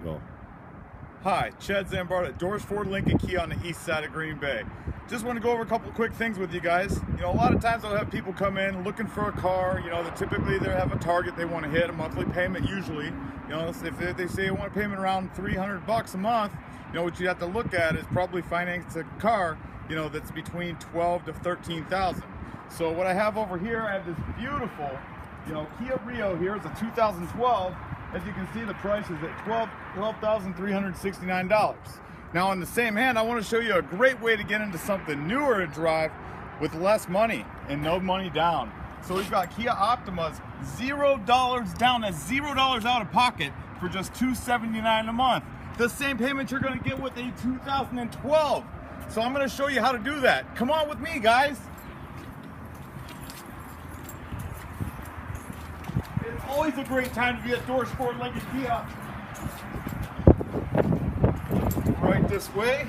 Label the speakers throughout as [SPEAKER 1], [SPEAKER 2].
[SPEAKER 1] vehicle.
[SPEAKER 2] Hi, Chad Zambard at Dorsch Ford Lincoln Kia on the east side of Green Bay. Just want to go over a couple quick things with you guys. A lot of times I'll have people come in looking for a car. That typically they have a target they want to hit, a monthly payment usually. If they say they want a payment around $300 a month, what you have to look at is probably finance a car, that's between $12,000 to $13,000. So what I have over here, I have this beautiful, Kia Rio here. It's a 2012. As you can see, the price is at $12,369. Now, on the same hand, I want to show you a great way to get into something newer to drive with less money and no money down. So we've got Kia Optimas, $0 down, that's $0 out of pocket for just $279 a month. The same payment you're going to get with a 2012. So I'm going to show you how to do that. Come on with me, guys. It's always a great time to be at Dorsch Ford Lincoln Kia. Right this way.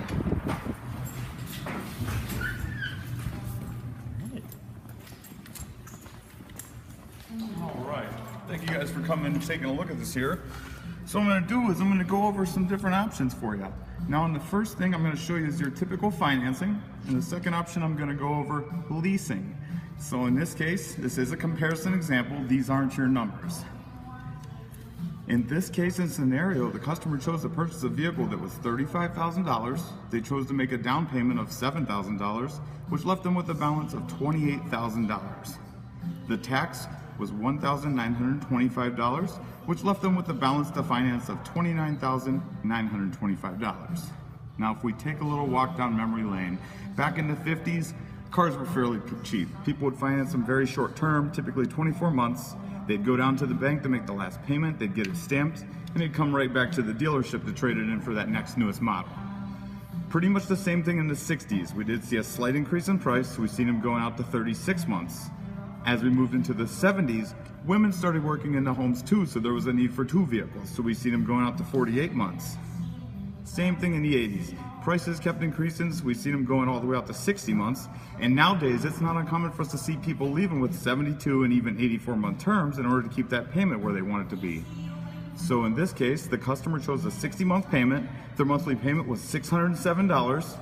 [SPEAKER 2] All right. Thank you guys for coming and taking a look at this here. So what I'm going to do is I'm going to go over some different options for you. Now, the first thing I'm going to show you is your typical financing, and the second option I'm going to go over leasing. So in this case, this is a comparison example. These aren't your numbers. In this case and scenario, the customer chose to purchase a vehicle that was $35,000. They chose to make a down payment of $7,000, which left them with a balance of $28,000. The tax was $1,925, which left them with a balance to finance of $29,925. Now, if we take a little walk down memory lane, back in the 50s, cars were fairly cheap. People would finance them very short term, typically 24 months. They'd go down to the bank to make the last payment, they'd get it stamped, and they'd come right back to the dealership to trade it in for that next newest model. Pretty much the same thing in the 60s. We did see a slight increase in price. We've seen them going out to 36 months. As we moved into the 70s, women started working in the homes too, so there was a need for two vehicles. So we see them going out to 48 months. Same thing in the 80s. Prices kept increasing, so we've seen them going all the way out to 60 months. And nowadays, it's not uncommon for us to see people leaving with 72 and even 84-month terms in order to keep that payment where they want it to be. So in this case, the customer chose a 60-month payment. Their monthly payment was $607.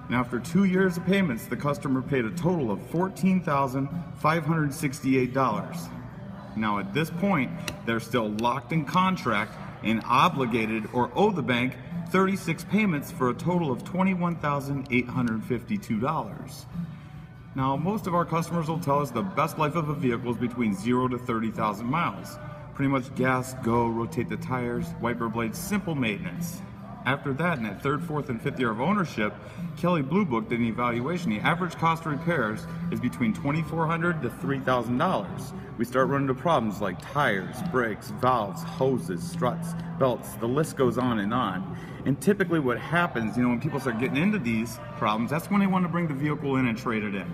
[SPEAKER 2] And after 2 years of payments, the customer paid a total of $14,568. Now at this point, they're still locked in contract and obligated or owe the bank 36 payments for a total of $21,852. Now, most of our customers will tell us the best life of a vehicle is between 0 to 30,000 miles. Pretty much gas, go, rotate the tires, wiper blades, simple maintenance. After that, in that third, fourth, and fifth year of ownership, Kelley Blue Book did an evaluation. The average cost of repairs is between $2,400 to $3,000. We start running into problems like tires, brakes, valves, hoses, struts, belts, the list goes on. And typically what happens, when people start getting into these problems, that's when they want to bring the vehicle in and trade it in.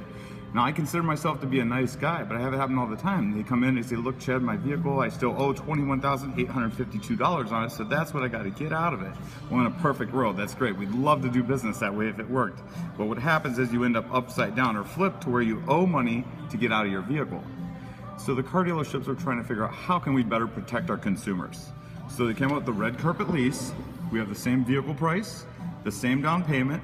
[SPEAKER 2] Now, I consider myself to be a nice guy, but I have it happen all the time. They come in and say, look, Chad, my vehicle, I still owe $21,852 on it, so that's what I got to get out of it. Well, in a perfect world, that's great. We'd love to do business that way if it worked. But what happens is you end up upside down or flipped to where you owe money to get out of your vehicle. So the car dealerships are trying to figure out how can we better protect our consumers. So they came out with the red carpet lease. We have the same vehicle price, the same down payment,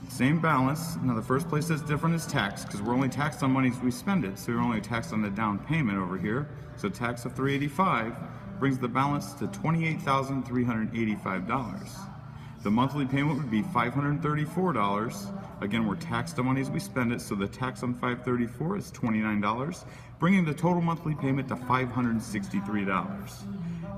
[SPEAKER 2] same balance. Now the first place that's different is tax, because we're only taxed on money as we spend it. So you're only taxed on the down payment over here. So tax of $385 brings the balance to $28,385. The monthly payment would be $534. Again, we're taxed on money as we spend it, so the tax on $534 is $29, bringing the total monthly payment to $563.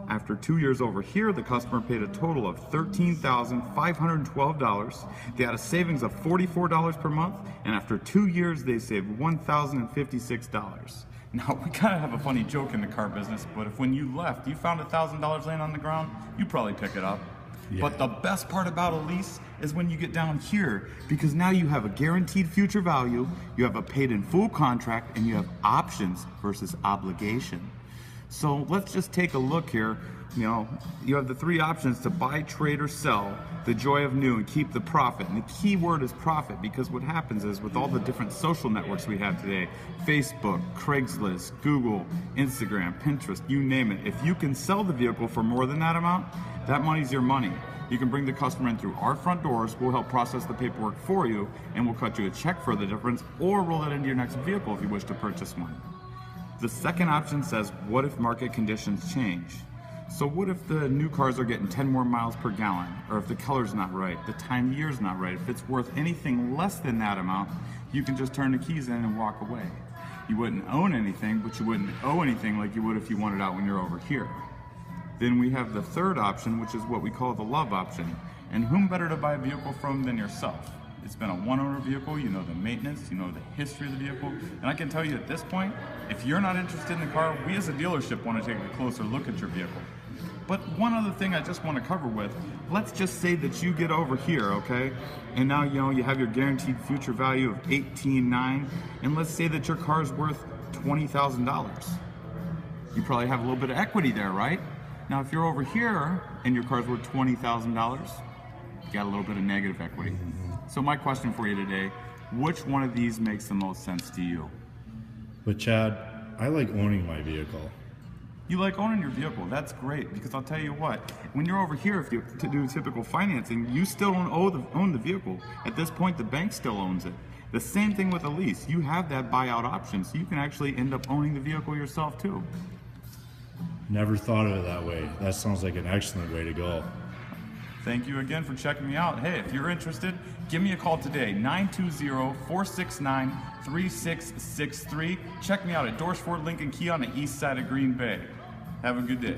[SPEAKER 2] After 2 years over here, the customer paid a total of $13,512. They had a savings of $44 per month, and after 2 years, they saved $1,056. Now, we kind of have a funny joke in the car business, but if when you left, you found $1,000 laying on the ground, you'd probably pick it up. Yeah. But the best part about a lease is when you get down here, because now you have a guaranteed future value, you have a paid in full contract, and you have options versus obligation. So let's just take a look here. You have the three options to buy, trade, or sell, the joy of new, and keep the profit. And the key word is profit, because what happens is with all the different social networks we have today, Facebook, Craigslist, Google, Instagram, Pinterest, you name it, if you can sell the vehicle for more than that amount, That money's your money. You can bring the customer in through our front doors, we'll help process the paperwork for you, and we'll cut you a check for the difference, or roll it into your next vehicle if you wish to purchase one. The second option says, what if market conditions change? So what if the new cars are getting 10 more miles per gallon, or if the color's not right, the time of year's not right, if it's worth anything less than that amount, you can just turn the keys in and walk away. You wouldn't own anything, but you wouldn't owe anything like you would if you wanted out when you're over here. Then we have the third option, which is what we call the love option. And whom better to buy a vehicle from than yourself? It's been a one-owner vehicle, you know the maintenance, you know the history of the vehicle, and I can tell you at this point, if you're not interested in the car, we as a dealership want to take a closer look at your vehicle. But one other thing I just want to cover with, let's just say that you get over here, okay? And now you have your guaranteed future value of $18,900, and let's say that your car's worth $20,000. You probably have a little bit of equity there, right? Now, if you're over here and your car's worth $20,000, you got a little bit of negative equity. So my question for you today, which one of these makes the most sense to you?
[SPEAKER 1] But Chad, I like owning my vehicle.
[SPEAKER 2] You like owning your vehicle, that's great, because I'll tell you what, when you're over here, if you to do typical financing, you still don't own the vehicle. At this point, the bank still owns it. The same thing with a lease. You have that buyout option, so you can actually end up owning the vehicle yourself too.
[SPEAKER 1] Never thought of it that way. That sounds like an excellent way to go.
[SPEAKER 2] Thank you again for checking me out. Hey, if you're interested, give me a call today, 920-469-3663. Check me out at Dorsch Ford Lincoln Kia on the east side of Green Bay. Have a good day.